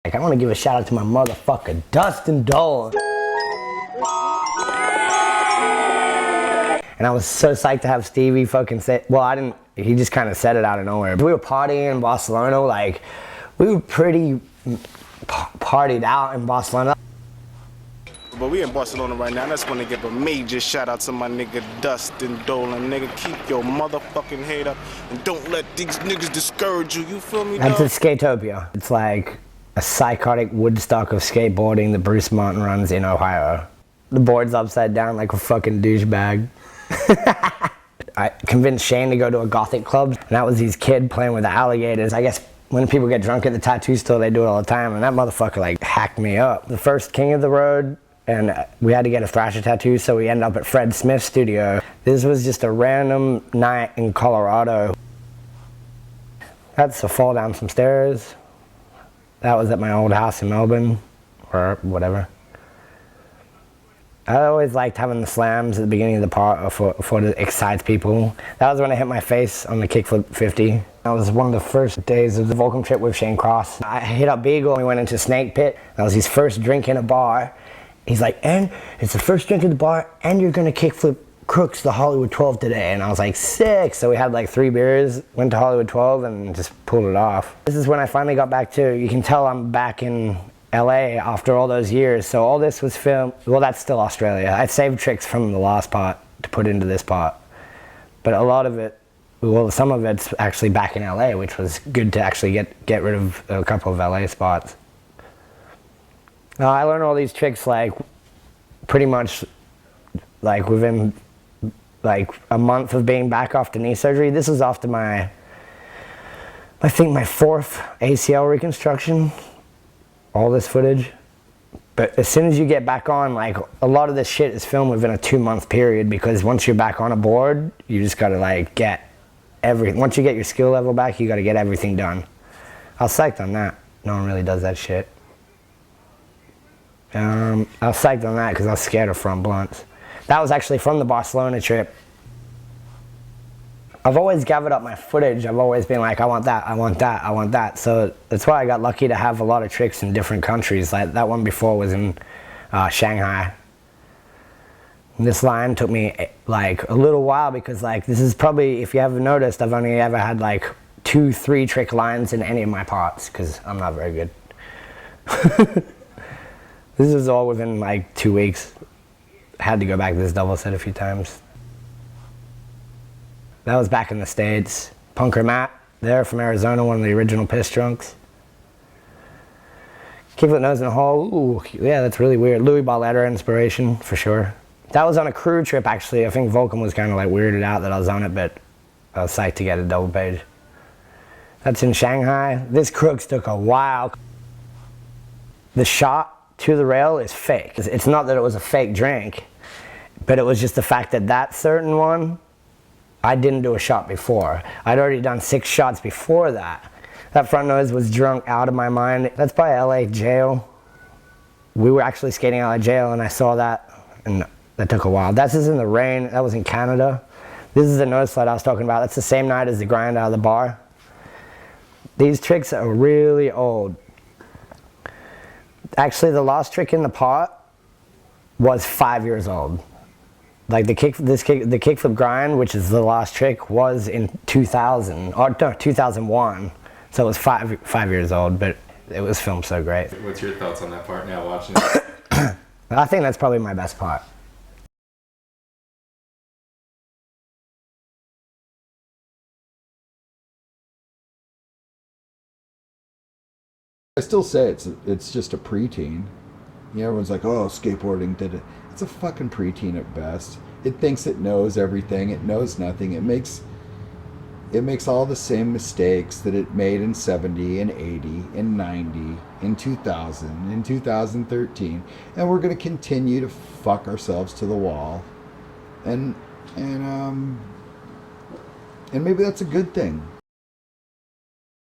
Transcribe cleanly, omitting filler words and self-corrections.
Like, I want to give a shout out to my motherfucker, Dustin Dollin. And I was so psyched to have Stevie fucking say, well, I didn't, he just kind of said it out of nowhere. We were partying in Barcelona, like, we were pretty partied out in Barcelona. But we in Barcelona right now, and I just want to give a major shout out to my nigga Dustin Dollin. Nigga, keep your motherfucking head up and don't let these niggas discourage you. You feel me, That's dog? at Skatopia. It's like a psychotic Woodstock of skateboarding that Bruce Martin runs in Ohio. The board's upside down like a fucking douchebag. I convinced Shane to go to a gothic club, and that was his kid playing with the alligators. I guess when people get drunk at the tattoo store, they do it all the time, and that motherfucker like hacked me up. The first king of the road, and we had to get a Thrasher tattoo, so we ended up at Fred Smith's studio. This was just a random night in Colorado. That's a fall down some stairs. That was at my old house in Melbourne, or whatever. I always liked having the slams at the beginning of the part for it excites people. That was when I hit my face on the kickflip 50. That was one of the first days of the Volcom trip with Shane Cross. I hit up Beagle and we went into Snake Pit. That was his first drink in a bar. He's like, and it's the first drink in the bar and you're gonna kickflip Crooks the Hollywood 12 today. And I was like, sick. So we had like 3 beers, went to Hollywood 12 and just pulled it off. This is when I finally got back to, you can tell I'm back in LA after all those years. So all this was filmed, well, that's still Australia. I saved tricks from the last part to put into this part. But a lot of it, well, some of it's actually back in LA, which was good to actually get rid of a couple of LA spots. I learned all these tricks like pretty much like within like a month of being back after knee surgery. This was after I think my 4th ACL reconstruction. All this footage. But as soon as you get back on, like a lot of this shit is filmed within a 2-month period, because once you're back on a board, you just gotta like get everything. Once you get your skill level back, you gotta get everything done. I was psyched on that. No one really does that shit. I was psyched on that because I was scared of front blunts. That was actually from the Barcelona trip. I've always gathered up my footage. I've always been like, I want that, I want that, I want that. So that's why I got lucky to have a lot of tricks in different countries. Like that one before was in Shanghai. And this line took me like a little while because like this is probably, if you haven't noticed, I've only ever had like 2-3 trick lines in any of my parts because I'm not very good. This is all within like 2 weeks. I had to go back to this double set a few times. That was back in the States. Punker Matt, there from Arizona, one of the original piss drunks. Kickflip nose in a hole, ooh, yeah, that's really weird. Louis Barletta inspiration, for sure. That was on a crew trip, actually. I think Volcom was kind of like weirded out that I was on it, but I was psyched to get a double page. That's in Shanghai. This Crooks took a while. The shot to the rail is fake. It's not that it was a fake drink, but it was just the fact that that certain one, I didn't do a shot before. I'd already done 6 shots before that. That front nose was drunk out of my mind. That's by LA jail. We were actually skating out of jail and I saw that, and that took a while. That's just in the rain. That was in Canada. This is the nose slide I was talking about. That's the same night as the grind out of the bar. These tricks are really old. Actually, the last trick in the pot was 5 years old. Like the kickflip grind, which is the last trick, was in 2000 or no, 2001. So it was five years old, but it was filmed so great. What's your thoughts on that part now, watching it? I think that's probably my best part. I still say it's just a preteen. You know, everyone's like, oh, skateboarding did it. It's a fucking preteen at best. It thinks it knows everything. It knows nothing. It makes all the same mistakes that it made in 70, in 80, in 90, in 2000, in 2013. And we're going to continue to fuck ourselves to the wall. And maybe that's a good thing.